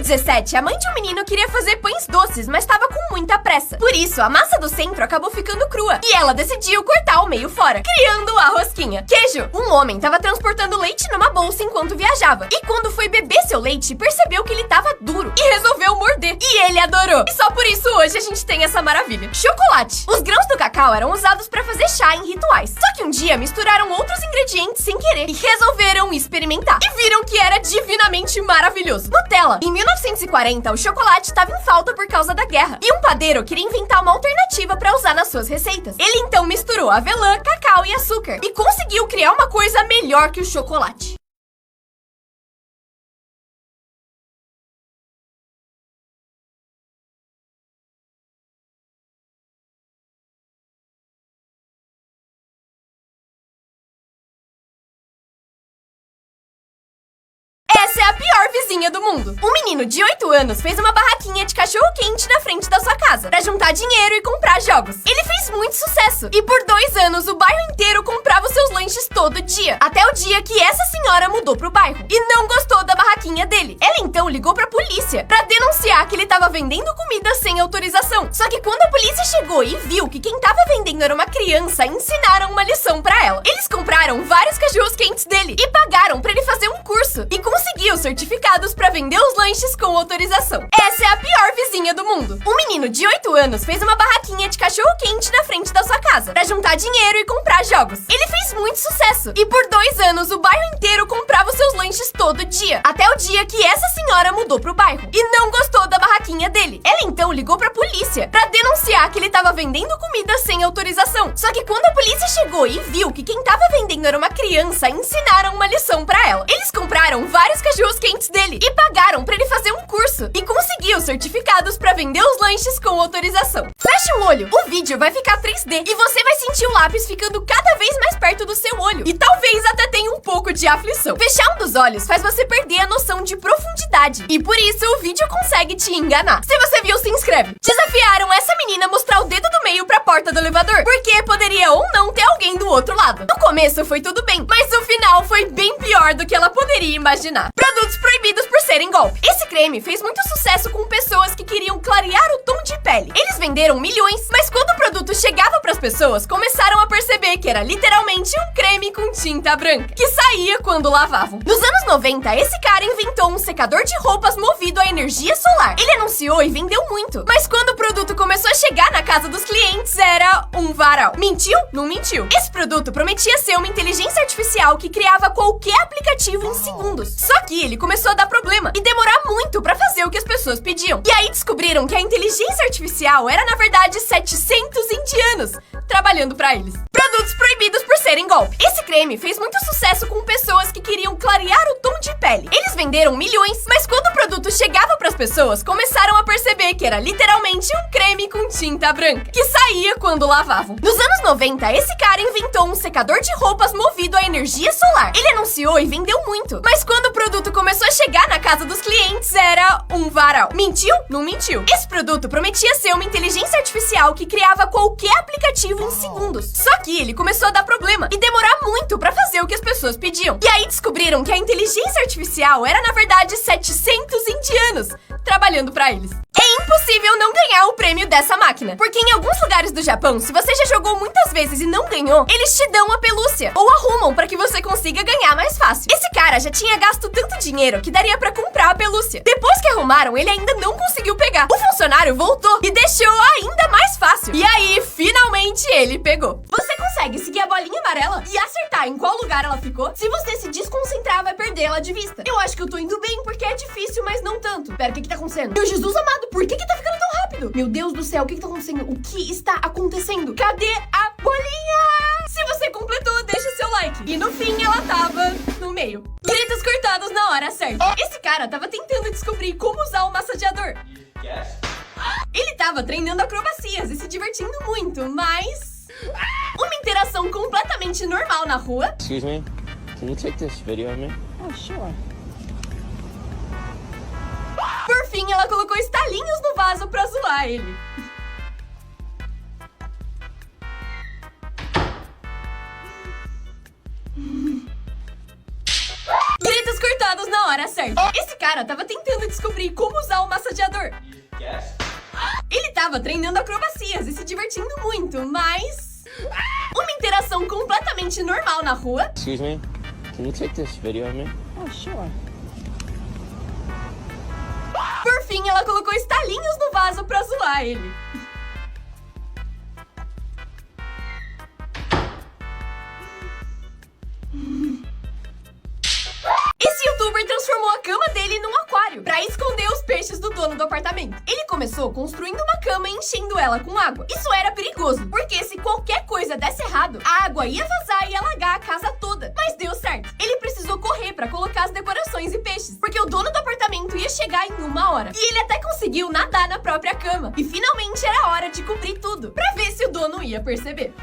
17, a mãe de um menino queria fazer pães doces, mas estava com muita pressa. Por isso, a massa do centro acabou ficando crua e ela decidiu cortar o meio fora, criando a rosquinha. Queijo. Um homem estava transportando leite numa bolsa enquanto viajava e quando foi beber seu leite, percebeu que ele estava duro e resolveu morder. E ele adorou. E só por isso hoje a gente tem essa maravilha. Chocolate. Os grãos do cacau eram usados para fazer chá em rituais. Só que um dia misturaram outros ingredientes sem querer e resolveram experimentar. E viram que era divinamente maravilhoso. Nutella. Em 1940, o chocolate estava em falta por causa da guerra. E um padeiro queria inventar uma alternativa para usar nas suas receitas. Ele então misturou avelã, cacau e açúcar. E conseguiu criar uma coisa melhor que o chocolate. Essa é a pior vizinha do mundo. Um menino de 8 anos fez uma barraquinha de cachorro-quente na frente da sua casa pra juntar dinheiro e comprar jogos. Ele fez muito sucesso e por 2 anos o bairro inteiro comprava os seus lanches todo dia. Até o dia que essa senhora mudou pro bairro e não gostou da barraquinha dele. Ela então ligou pra polícia pra denunciar que ele tava vendendo comida sem autorização. Só que quando a polícia chegou e viu que quem tava vendendo era uma criança, ensinaram uma lição pra ela. Eles compraram vários cachorros-quentes dele e pagaram pra ele fazer um curso e conseguiu certificados pra vender os lanches com autorização. Essa é a pior vizinha do mundo. Um menino de 8 anos fez uma barraquinha de cachorro-quente na frente da sua casa pra juntar dinheiro e comprar jogos. Ele fez muito sucesso e por 2 anos o bairro inteiro comprava os seus lanches todo dia. Até o dia que essa senhora mudou pro bairro e não gostou da barraquinha dele. Ela então ligou pra polícia pra denunciar que ele tava vendendo comida sem autorização. Só que quando a polícia chegou e viu que quem tava vendendo era uma criança, ensinaram uma lição pra ela. Eles compraram vários cachorros-quentes dele e pagaram pra ele fazer um curso e conseguiu certificados pra vender os lanches com autorização. Fecha o olho, o vídeo vai ficar 3D e você vai sentir o lápis ficando cada vez mais perto do seu olho e talvez até tenha um pouco de aflição. Fechar um dos olhos faz você perder a noção de profundidade e por isso o vídeo consegue te enganar. Se você viu, se inscreve. Desafiaram essa menina a mostrar o dedo do meio pra porta do elevador, porque poderia ou não ter alguém do outro lado. No começo foi tudo bem, mas o final foi bem pior do que ela poderia imaginar. Produtos proibidos por serem golpe. Esse creme fez muito sucesso com pessoas que queriam clarear o tom de pele. Eles venderam milhões, mas quando o produto chegava pras pessoas, começaram a perceber que era literalmente um creme com tinta branca, que saía quando lavavam. Nos anos 90, esse cara inventou um secador de roupas movido a energia solar. Ele anunciou e vendeu muito, mas quando o produto começou a chegar na casa dos clientes, era um varal. Mentiu? Não mentiu. Esse produto prometia ser uma inteligência artificial que criava qualquer aplicativo em segundos. Só que ele começou a dar problema e demorar muito pra fazer o que as pessoas pediam. E aí descobriram que a inteligência artificial era, na verdade, 700 indianos trabalhando pra eles. Produtos proibidos por serem golpe. Esse creme fez muito sucesso com pessoas que queriam clarear o tom de pele. Eles venderam milhões, mas quando o produto chegava pras pessoas, começaram a perceber que era literalmente um creme com tinta branca, que saía quando lavavam. Nos anos 90, esse cara inventou um secador de roupas movido a energia solar. Ele anunciou e vendeu muito, mas quando o produto começou a chegar na casa dos clientes, era um varal. Mentiu? Não mentiu. Esse produto prometia ser uma inteligência artificial que criava qualquer aplicativo em segundos. Só que ele começou a dar problema e demorar muito pra fazer o que as pessoas pediam. E aí descobriram que a inteligência artificial era, na verdade, 700 indianos trabalhando pra eles. É impossível não ganhar o prêmio dessa máquina, porque em alguns lugares do Japão, se você já jogou muitas vezes e não ganhou, eles te dão a pelúcia ou arrumam pra que você consiga ganhar mais fácil. Esse cara já tinha gasto tanto dinheiro que daria pra comprar a pelúcia. Depois que arrumaram, ele ainda não conseguiu pegar. O funcionário voltou e deixou ainda mais fácil. E aí, finalmente, ele pegou. Você consegue seguir a bolinha amarela e acertar em qual lugar ela ficou? Se você se desconcentrar, vai perder ela de vista. Eu acho que eu tô indo bem, porque é difícil, mas não tanto. Pera, o que tá acontecendo? Meu Jesus amado, por que tá ficando tão rápido? Meu Deus do céu, o que tá acontecendo? O que está acontecendo? Cadê a bolinha? Se você completou, deixa seu like. E no fim, ela tava no meio. Gritos cortados na hora certa. Esse cara tava tentando descobrir como usar o massageador. Ele tava treinando acrobacias e se divertindo muito, mas... uma interação completamente normal na rua. Excuse me, can you take this video of me? Oh, sure. Por fim, ela colocou estalinhos no vaso pra zoar ele. Gritos cortados na hora hora certa. Esse cara tava tentando descobrir como usar o massageador. Ele tava treinando acrobacias e se divertindo muito, mas... uma interação completamente normal na rua. Excuse me? Can you take this video of me? Oh, sure. Por fim, ela colocou estalinhos no vaso pra zoar ele. Esse youtuber transformou a cama dele num aquário pra esconder os peixes do dono do apartamento. Ele começou construindo uma cama e enchendo ela com água. Isso era perigoso, porque se qualquer coisa desse errado, a água ia vazar e alagar a casa toda. Mas deu certo. Ele precisou correr pra colocar as decorações e peixes, porque o dono do apartamento ia chegar em 1 hora. E ele até conseguiu nadar na própria cama. E finalmente era hora de cobrir tudo, pra ver se o dono ia perceber.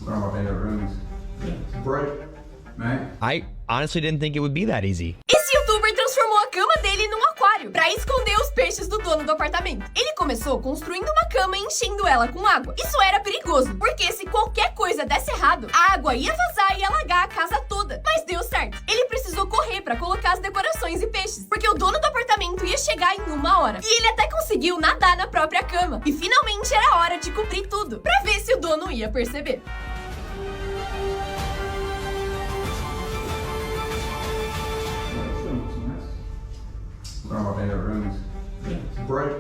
One of my favorite rooms. Bright, man. I honestly didn't think it would be that easy. Esse youtuber transformou a cama dele num aquário pra esconder os peixes do dono do apartamento. Ele começou construindo uma cama e enchendo ela com água. Isso era perigoso, porque se qualquer coisa desse errado, a água ia vazar e alagar a casa toda. Mas deu certo. Ele precisou correr pra colocar as decorações e peixes, porque o dono do apartamento ia chegar em 1 hora. E ele até conseguiu nadar na própria cama. E finalmente era hora de cobrir tudo, pra ver se o dono ia perceber. One of my favorite rooms. Bright,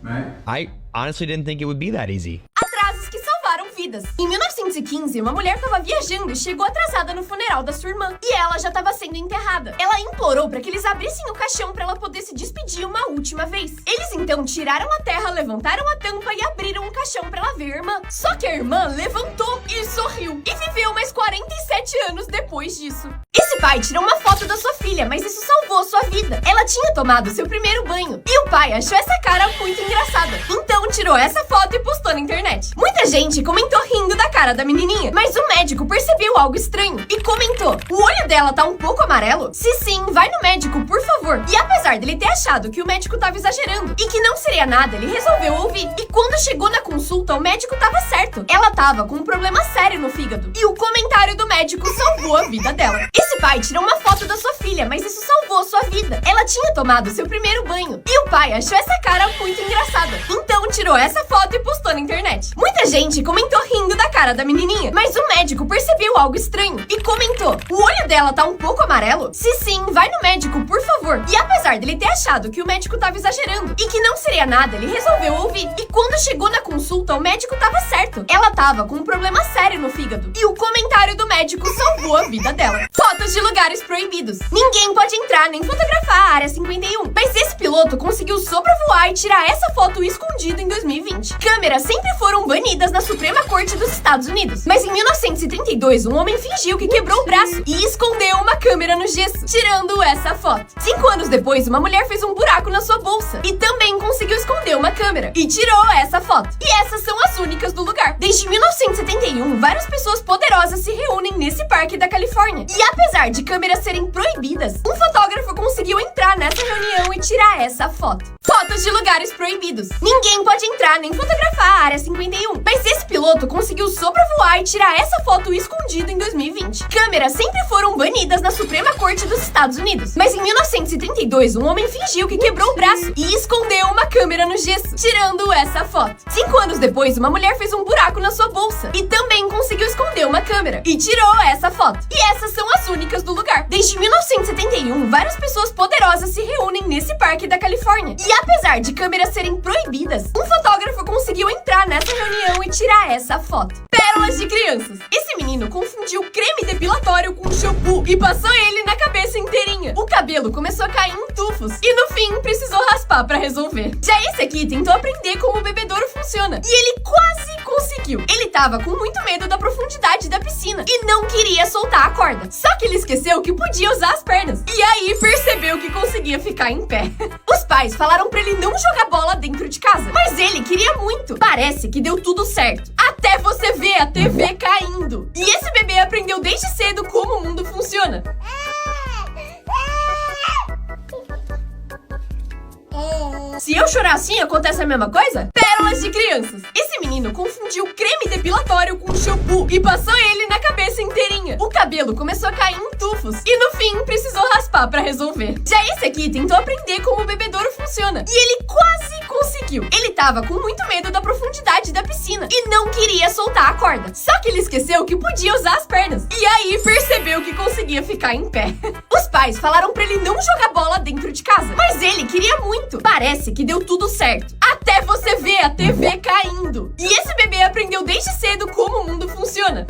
man. I honestly didn't think it would be that easy. Atrasos que salvaram vidas. Em 1915, uma mulher estava viajando e chegou atrasada no funeral da sua irmã. E ela já estava sendo enterrada. Ela implorou para que eles abrissem o caixão para ela poder se despedir uma última vez. Eles então tiraram a terra, levantaram a tampa e abriram o caixão para ela ver a irmã. Só que a irmã levantou e sorriu. E viveu mais 47 anos depois disso. Esse pai tirou uma foto da sua filha, mas isso salvou sua vida. Ela tinha tomado seu primeiro banho. E o pai achou essa cara muito engraçada. Então tirou essa foto e postou na internet. Muita gente comentou rindo da cara da menininha, mas o médico percebeu algo estranho e comentou: o olho dela tá um pouco amarelo? Se sim, vai no médico, por favor. E apesar dele ter achado que o médico tava exagerando e que não seria nada, ele resolveu ouvir. E quando chegou na consulta, o médico tava certo. Ela tava com um problema sério no fígado. E o comentário do médico salvou a vida dela. Esse pai tirou uma foto da sua filha, mas isso salvou sua vida. Ela tinha tomado seu primeiro banho. E o pai achou essa cara muito engraçada. Então tirou essa foto e postou na internet. Muita gente comentou rindo da cara da menininha, mas o médico percebeu algo estranho e comentou: o olho dela tá um pouco amarelo? Se sim, vai no médico, por favor. E apesar dele ter achado que o médico tava exagerando e que não seria nada, ele resolveu ouvir. E quando chegou na consulta, o médico tava certo. Ela tava com um problema sério no fígado. E o comentário do médico salvou a vida dela. Fotos de lugares proibidos. Ninguém pode entrar nem fotografar a Área 51. Mas esse piloto conseguiu sobrevoar e tirar essa foto escondido em 2020. Câmeras sempre foram banidas na Suprema Corte dos Estados Unidos. Mas em 1932, um homem fingiu que quebrou o braço e escondeu uma câmera no gesso, tirando essa foto. 5 anos depois, uma mulher fez um buraco na sua bolsa e também conseguiu esconder uma câmera e tirou essa foto. E essas são as únicas do lugar. Desde 1971, várias pessoas poderosas se reúnem nesse parque da Califórnia. E apesar de câmeras serem proibidas, um fotógrafo conseguiu entrar nessa reunião e tirar essa foto. Fotos de lugares proibidos. Ninguém pode entrar nem fotografar a Área 51. Mas esse piloto conseguiu sobrevoar e tirar essa foto escondido em 2020. Câmeras sempre foram banidas na Suprema Corte dos Estados Unidos. Mas em 1932, um homem fingiu que quebrou o braço e escondeu uma câmera no gesso, tirando essa foto. 5 anos depois, uma mulher fez um buraco na sua bolsa e também conseguiu esconder uma câmera e tirou essa foto. E essas são as únicas do lugar. Desde 1971, várias pessoas poderosas se reúnem nesse parque da Califórnia. E apesar de câmeras serem proibidas, um fotógrafo conseguiu entrar nessa reunião e tirar essa foto. Pérolas de crianças. Esse menino confundiu creme depilatório com shampoo e passou ele na cabeça inteirinha. O cabelo começou a cair em tufos e no fim precisou raspar pra resolver. Já esse aqui tentou aprender como o bebedouro funciona e ele quase conseguiu. Ele tava com muito medo da profundidade da piscina e não queria soltar a corda. Só que ele esqueceu que podia usar as pernas e aí percebeu que conseguia ficar em pé. Os pais falaram pra ele não jogar bola dentro de casa, mas ele queria muito. Parece que deu tudo certo, até você ver a TV caindo. E esse bebê aprendeu desde cedo como o mundo funciona. Se eu chorar assim, acontece a mesma coisa? Pérolas Aulas de crianças. Esse menino confundiu creme depilatório com shampoo e passou ele na cabeça inteirinha. O cabelo começou a cair em tufos e no fim precisou raspar pra resolver. Já esse aqui tentou aprender como o bebedouro funciona e ele quase conseguiu. Ele tava com muito medo da profundidade da piscina e não queria soltar a corda. Só que ele esqueceu que podia usar as pernas e aí percebeu que conseguia ficar em pé. Os pais falaram pra ele não jogar bola dentro de casa, mas ele queria muito. Parece que deu tudo certo, até você ver a TV caindo. E esse bebê aprendeu desde cedo como o mundo funciona.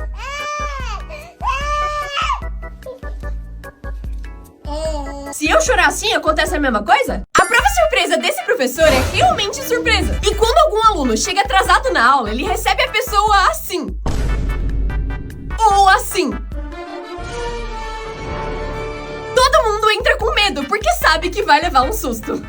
Se eu chorar assim, acontece a mesma coisa? A prova surpresa desse professor é realmente surpresa. E quando algum aluno chega atrasado na aula, ele recebe a pessoa assim. Ou assim. Todo mundo entra com medo, porque sabe que vai levar um susto.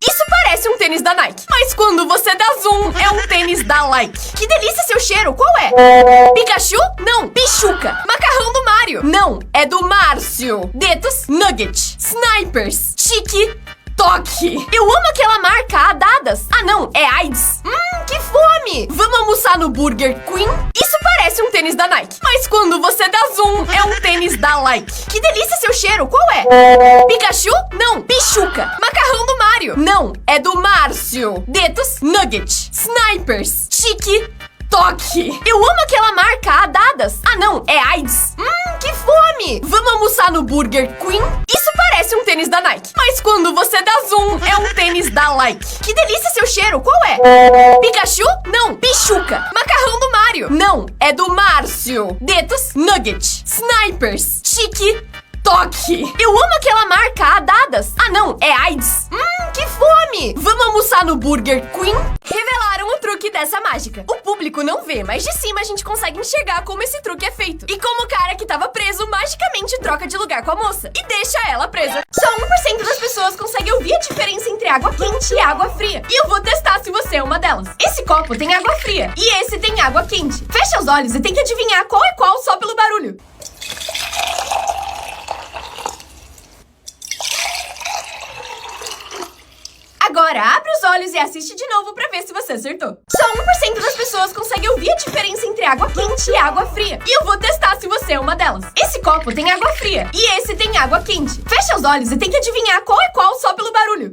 Isso parece um tênis da Nike, mas quando você dá zoom, é um tênis da Like. Que delícia seu cheiro, qual é? Pikachu? Não, Pichuca. Macarrão do Mario? Não, é do Márcio. Detos? Nugget. Snipers? Chique? Toque. Eu amo aquela marca, a Dadas. Ah não, é AIDS. Que fome. Vamos almoçar no Burger Queen? Isso parece um tênis da Nike, mas quando você dá zoom, é um tênis da Like. Que delícia seu cheiro, qual é? Pikachu? Não, Pichuca. Macarrão do Mario? Não, é do Márcio. Detos? Nugget. Snipers? Chique? Toque. Eu amo aquela marca, a Dadas. Ah não, é AIDS. Que fome. Vamos almoçar no Burger Queen? Isso parece um tênis da Nike, mas quando você dá zoom, é um tênis da Like. Que delícia seu cheiro, qual é? Pikachu? Não, Pichuca. Macarrão do Mario? Não, é do Márcio. Detos? Nugget. Snipers? Chique? Toque. Eu amo aquela marca, a Dadas. Ah não, é AIDS. Que fome. Vamos almoçar no Burger Queen? Revelaram o truque dessa mágica. O público não vê, mas de cima a gente consegue enxergar como esse truque é feito. E como o cara que tava preso magicamente troca de lugar com a moça e deixa ela presa. Só 1% das pessoas consegue ouvir a diferença entre água quente e água fria. E eu vou testar se você é uma delas. Esse copo tem água fria e esse tem água quente. Fecha os olhos e tente adivinhar qual é qual só pelo barulho. Agora abre os olhos e assiste de novo pra ver se você acertou. Só 1% das pessoas consegue ouvir a diferença entre água quente e água fria. E eu vou testar se você é uma delas. Esse copo tem água fria e esse tem água quente. Fecha os olhos e tente adivinhar qual é qual só pelo barulho.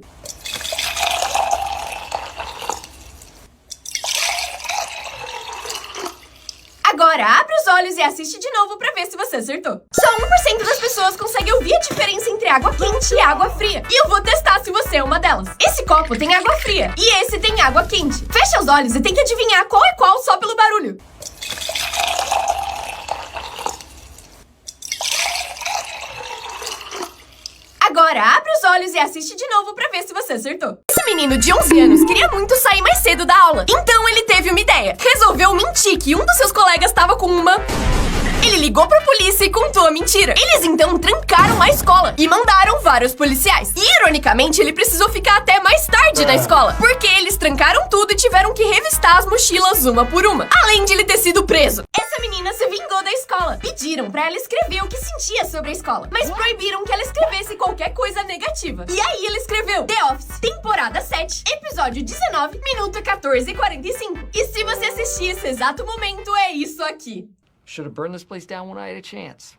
Agora abre os olhos e assiste de novo pra ver se você acertou. Só 1% das pessoas consegue ouvir a diferença entre água quente e água fria. E eu vou testar se você é uma delas. Esse copo tem água fria e esse tem água quente. Fecha os olhos e tente adivinhar qual é qual só pelo barulho. Agora abre os olhos e assiste de novo pra ver se você acertou. Esse menino de 11 anos queria muito sair mais cedo da aula. Então ele teve uma ideia. Resolveu mentir que um dos seus colegas estava com uma... Ele ligou pra polícia e contou a mentira. Eles então trancaram a escola e mandaram vários policiais. E ironicamente, ele precisou ficar até mais tarde na escola, porque eles trancaram tudo e tiveram que revistar as mochilas uma por uma, além de ele ter sido preso. Essa menina se vingou da escola. Pediram pra ela escrever o que sentia sobre a escola, mas proibiram que ela escrevesse qualquer coisa negativa. E aí ela escreveu The Office, temporada 7, episódio 19, minuto 14:45. E se você assistir esse exato momento, é isso aqui. Should have burned this place down when I had a chance.